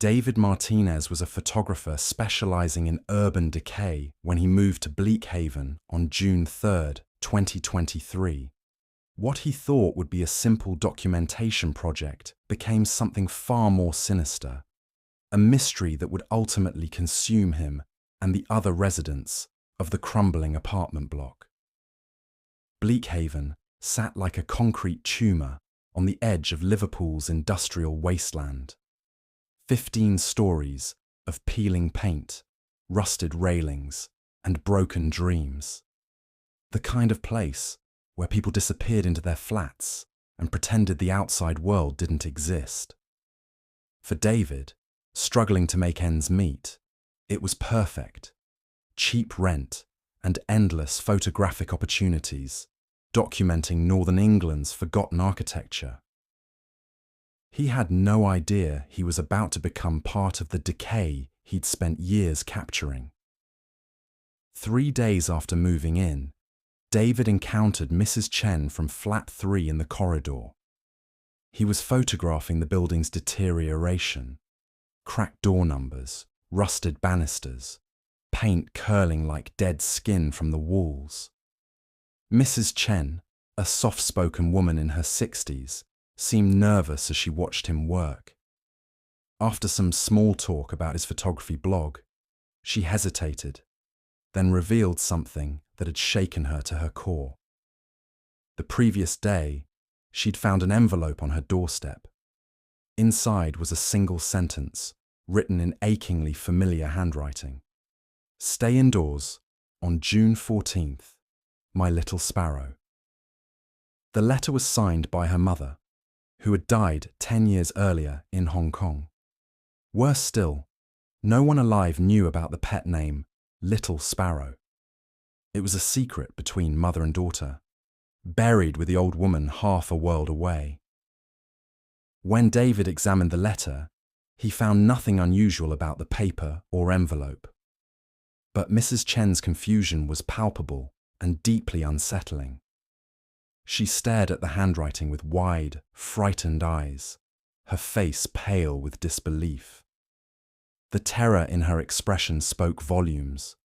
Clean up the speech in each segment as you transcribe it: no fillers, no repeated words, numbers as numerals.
David Martinez was a photographer specializing in urban decay when he moved to Bleakhaven on June 3, 2023. What he thought would be a simple documentation project became something far more sinister, a mystery that would ultimately consume him and the other residents of the crumbling apartment block. Bleakhaven sat like a concrete tumour on the edge of Liverpool's industrial wasteland. 15 stories of peeling paint, rusted railings, and broken dreams. The kind of place where people disappeared into their flats and pretended the outside world didn't exist. For David, struggling to make ends meet, it was perfect. Cheap rent and endless photographic opportunities, documenting Northern England's forgotten architecture. He had no idea he was about to become part of the decay he'd spent years capturing. 3 days after moving in, David encountered Mrs. Chen from flat 3 in the corridor. He was photographing the building's deterioration, cracked door numbers, rusted banisters, paint curling like dead skin from the walls. Mrs. Chen, a soft-spoken woman in her 60s, seemed nervous as she watched him work. After some small talk about his photography blog, she hesitated, then revealed something that had shaken her to her core. The previous day, she'd found an envelope on her doorstep. Inside was a single sentence, written in achingly familiar handwriting. "Stay indoors on June 14th, my little sparrow." The letter was signed by her mother, who had died 10 years earlier in Hong Kong. Worse still, no one alive knew about the pet name Little Sparrow. It was a secret between mother and daughter, buried with the old woman half a world away. When David examined the letter, he found nothing unusual about the paper or envelope. But Mrs. Chen's confusion was palpable and deeply unsettling. She stared at the handwriting with wide, frightened eyes, her face pale with disbelief. The terror in her expression spoke volumes.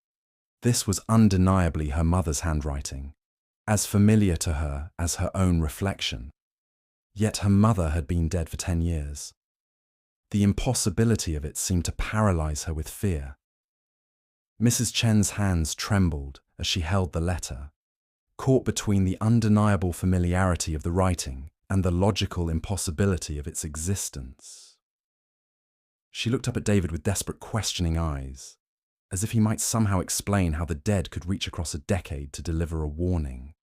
This was undeniably her mother's handwriting, as familiar to her as her own reflection. Yet her mother had been dead for 10 years. The impossibility of it seemed to paralyze her with fear. Mrs. Chen's hands trembled as she held the letter, caught between the undeniable familiarity of the writing and the logical impossibility of its existence. She looked up at David with desperate, questioning eyes, as if he might somehow explain how the dead could reach across a decade to deliver a warning.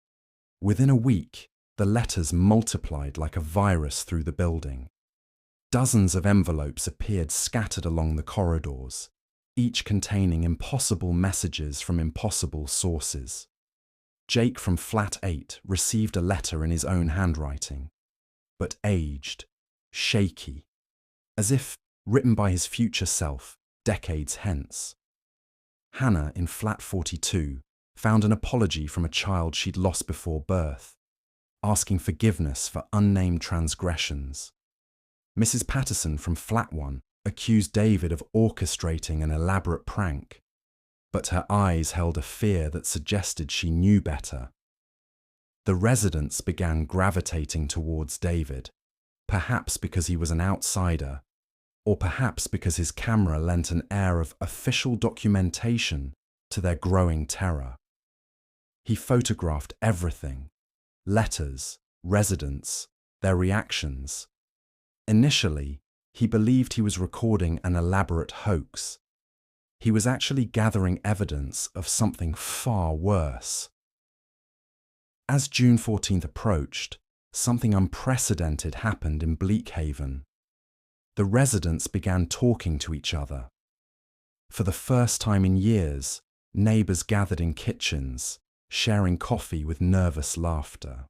Within a week, the letters multiplied like a virus through the building. Dozens of envelopes appeared scattered along the corridors, each containing impossible messages from impossible sources. Jake from flat 8 received a letter in his own handwriting, but aged, shaky, as if written by his future self decades hence. Hannah in flat 42 found an apology from a child she'd lost before birth, asking forgiveness for unnamed transgressions. Mrs. Patterson from flat 1 accused David of orchestrating an elaborate prank, but her eyes held a fear that suggested she knew better. The residents began gravitating towards David, perhaps because he was an outsider, or perhaps because his camera lent an air of official documentation to their growing terror. He photographed everything: letters, residents, their reactions. Initially, he believed he was recording an elaborate hoax. He was actually gathering evidence of something far worse. As June 14th approached, something unprecedented happened in Bleakhaven. The residents began talking to each other. For the first time in years, neighbours gathered in kitchens, sharing coffee with nervous laughter.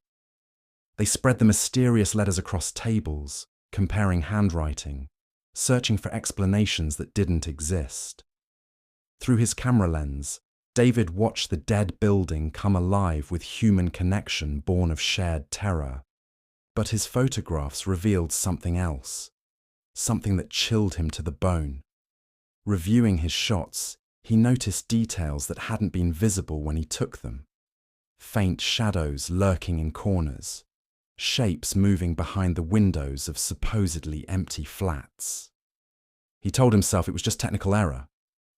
They spread the mysterious letters across tables, comparing handwriting, searching for explanations that didn't exist. Through his camera lens, David watched the dead building come alive with human connection born of shared terror. But his photographs revealed something else. something that chilled him to the bone. Reviewing his shots, he noticed details that hadn't been visible when he took them. Faint shadows lurking in corners, shapes moving behind the windows of supposedly empty flats. He told himself it was just technical error,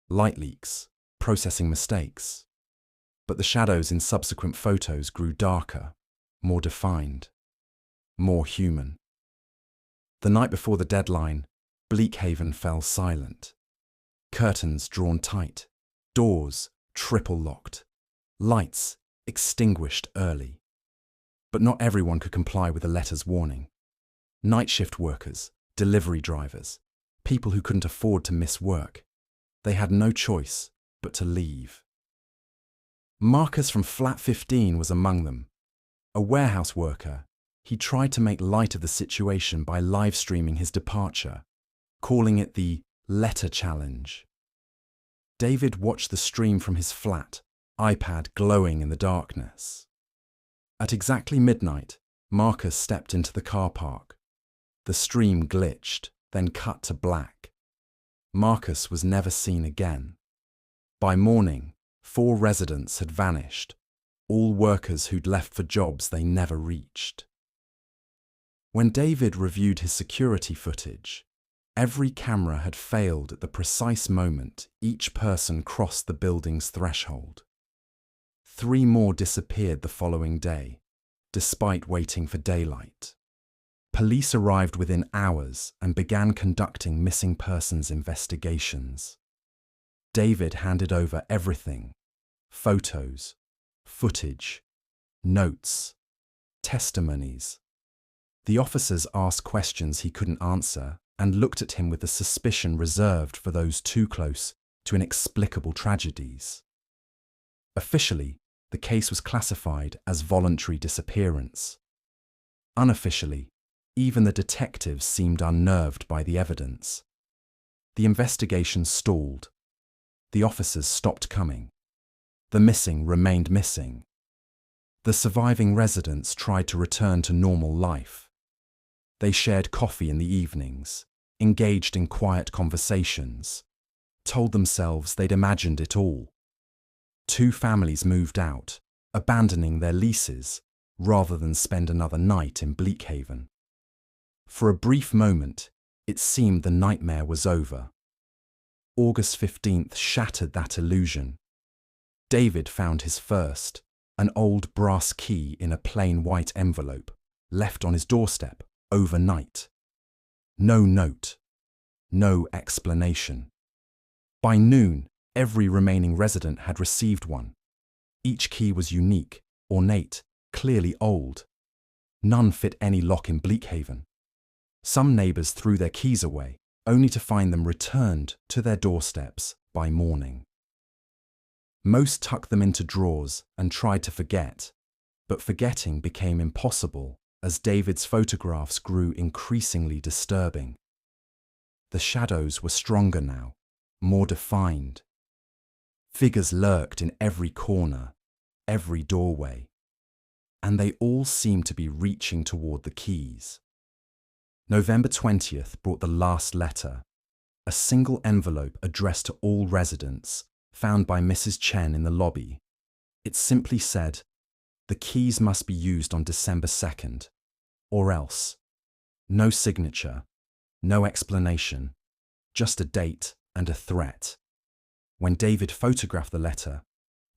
light leaks, processing mistakes. But the shadows in subsequent photos grew darker, more defined, more human. The night before the deadline, Bleakhaven fell silent. Curtains drawn tight, doors triple locked, lights extinguished early. But not everyone could comply with the letter's warning. Night shift workers, delivery drivers, people who couldn't afford to miss work. They had no choice but to leave. Marcus from Flat 15 was among them. A warehouse worker, he tried to make light of the situation by live-streaming his departure, calling it the letter challenge. David watched the stream from his flat, iPad glowing in the darkness. At exactly midnight, Marcus stepped into the car park. The stream glitched, then cut to black. Marcus was never seen again. By morning, 4 residents had vanished, all workers who'd left for jobs they never reached. When David reviewed his security footage, every camera had failed at the precise moment each person crossed the building's threshold. 3 more disappeared the following day, despite waiting for daylight. Police arrived within hours and began conducting missing persons investigations. David handed over everything: photos, footage, notes, testimonies. The officers asked questions he couldn't answer and looked at him with the suspicion reserved for those too close to inexplicable tragedies. Officially, the case was classified as voluntary disappearance. Unofficially, even the detectives seemed unnerved by the evidence. The investigation stalled. The officers stopped coming. The missing remained missing. The surviving residents tried to return to normal life. They shared coffee in the evenings, engaged in quiet conversations, told themselves they'd imagined it all. 2 families moved out, abandoning their leases, rather than spend another night in Bleakhaven. For a brief moment, it seemed the nightmare was over. August 15th shattered that illusion. David found his first, an old brass key in a plain white envelope, left on his doorstep overnight. No note, no explanation. By noon, every remaining resident had received one. Each key was unique, ornate, clearly old. None fit any lock in Bleakhaven. Some neighbours threw their keys away, only to find them returned to their doorsteps by morning. Most tucked them into drawers and tried to forget, but forgetting became impossible as David's photographs grew increasingly disturbing. The shadows were stronger now, more defined. Figures lurked in every corner, every doorway, and they all seemed to be reaching toward the keys. November 20th brought the last letter, a single envelope addressed to all residents, found by Mrs. Chen in the lobby. It simply said, "The keys must be used on December 2nd, or else." No signature, no explanation, just a date and a threat. When David photographed the letter,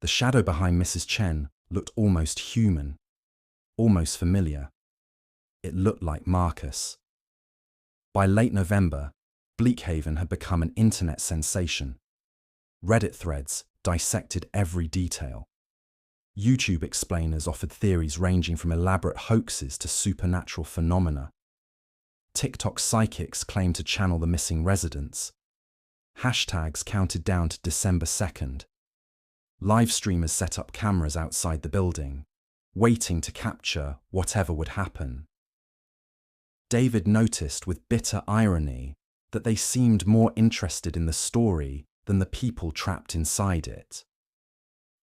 the shadow behind Mrs. Chen looked almost human, almost familiar. It looked like Marcus. By late November, Bleakhaven had become an internet sensation. Reddit threads dissected every detail. YouTube explainers offered theories ranging from elaborate hoaxes to supernatural phenomena. TikTok psychics claimed to channel the missing residents. Hashtags counted down to December 2nd. Live streamers set up cameras outside the building, waiting to capture whatever would happen. David noticed with bitter irony that they seemed more interested in the story than the people trapped inside it.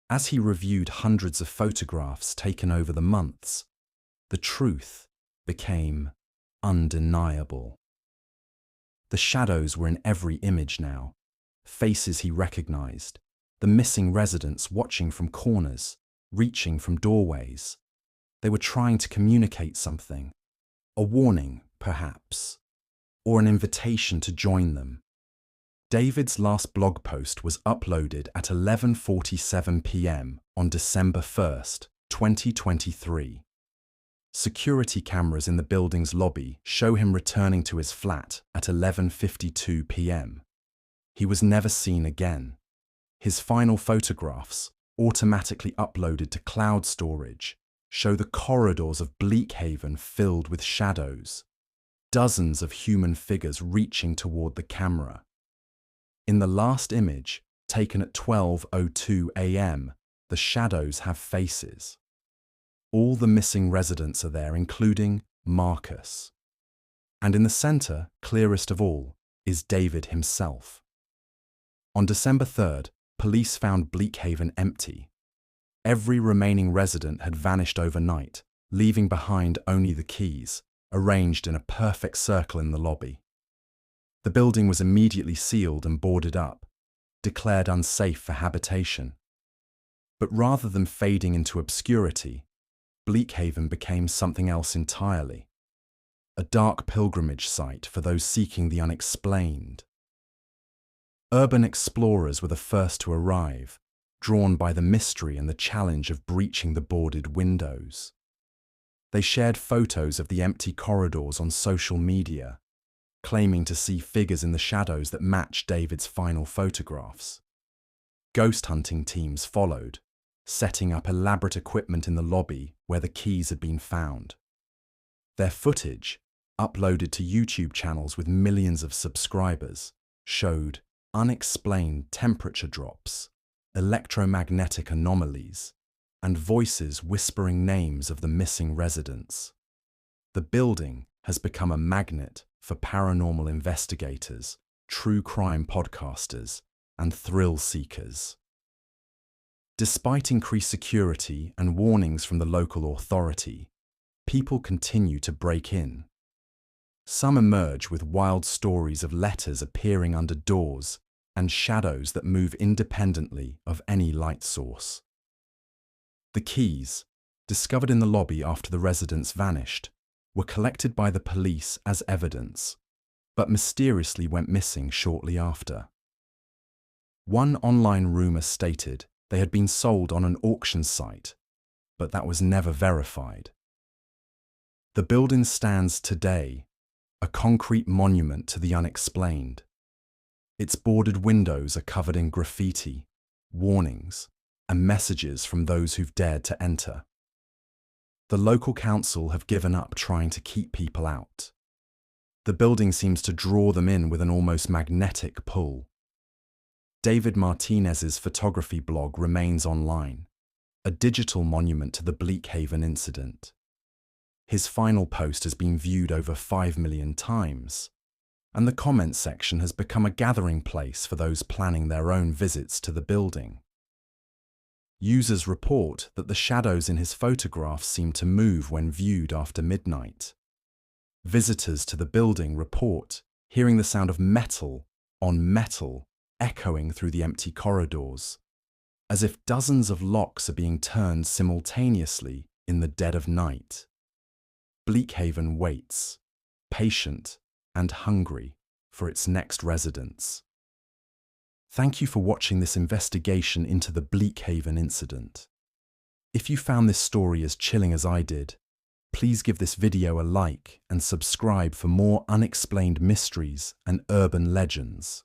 As he reviewed hundreds of photographs taken over the months, the truth became undeniable. The shadows were in every image now. Faces he recognized, the missing residents watching from corners, reaching from doorways. They were trying to communicate something. A warning, perhaps, or an invitation to join them. David's last blog post was uploaded at 11:47 p.m. on December 1st, 2023. Security cameras in the building's lobby show him returning to his flat at 11:52 p.m. He was never seen again. His final photographs, automatically uploaded to cloud storage, show the corridors of Bleakhaven filled with shadows, dozens of human figures reaching toward the camera. In the last image, taken at 12:02 a.m., the shadows have faces. All the missing residents are there, including Marcus. And in the center, clearest of all, is David himself. On December 3rd, police found Bleakhaven empty. Every remaining resident had vanished overnight, leaving behind only the keys, arranged in a perfect circle in the lobby. The building was immediately sealed and boarded up, declared unsafe for habitation. But rather than fading into obscurity, Bleakhaven became something else entirely. A dark pilgrimage site for those seeking the unexplained. Urban explorers were the first to arrive, drawn by the mystery and the challenge of breaching the boarded windows. They shared photos of the empty corridors on social media, claiming to see figures in the shadows that matched David's final photographs. Ghost hunting teams followed, setting up elaborate equipment in the lobby where the keys had been found. Their footage, uploaded to YouTube channels with millions of subscribers, showed unexplained temperature drops, electromagnetic anomalies, and voices whispering names of the missing residents. The building has become a magnet for paranormal investigators, true crime podcasters, and thrill seekers. Despite increased security and warnings from the local authority, people continue to break in. Some emerge with wild stories of letters appearing under doors and shadows that move independently of any light source. The keys, discovered in the lobby after the residents vanished, were collected by the police as evidence, but mysteriously went missing shortly after. One online rumor stated they had been sold on an auction site, but that was never verified. The building stands today, a concrete monument to the unexplained. Its boarded windows are covered in graffiti, warnings, and messages from those who've dared to enter. The local council have given up trying to keep people out. The building seems to draw them in with an almost magnetic pull. David Martinez's photography blog remains online, a digital monument to the Bleakhaven Incident. His final post has been viewed over 5 million times, and the comments section has become a gathering place for those planning their own visits to the building. Users report that the shadows in his photographs seem to move when viewed after midnight. Visitors to the building report hearing the sound of metal on metal echoing through the empty corridors, as if dozens of locks are being turned simultaneously in the dead of night. Bleakhaven waits, patient and hungry, for its next residents. Thank you for watching this investigation into the Bleakhaven Incident. If you found this story as chilling as I did, please give this video a like and subscribe for more unexplained mysteries and urban legends.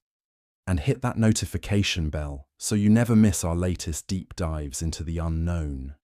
And hit that notification bell so you never miss our latest deep dives into the unknown.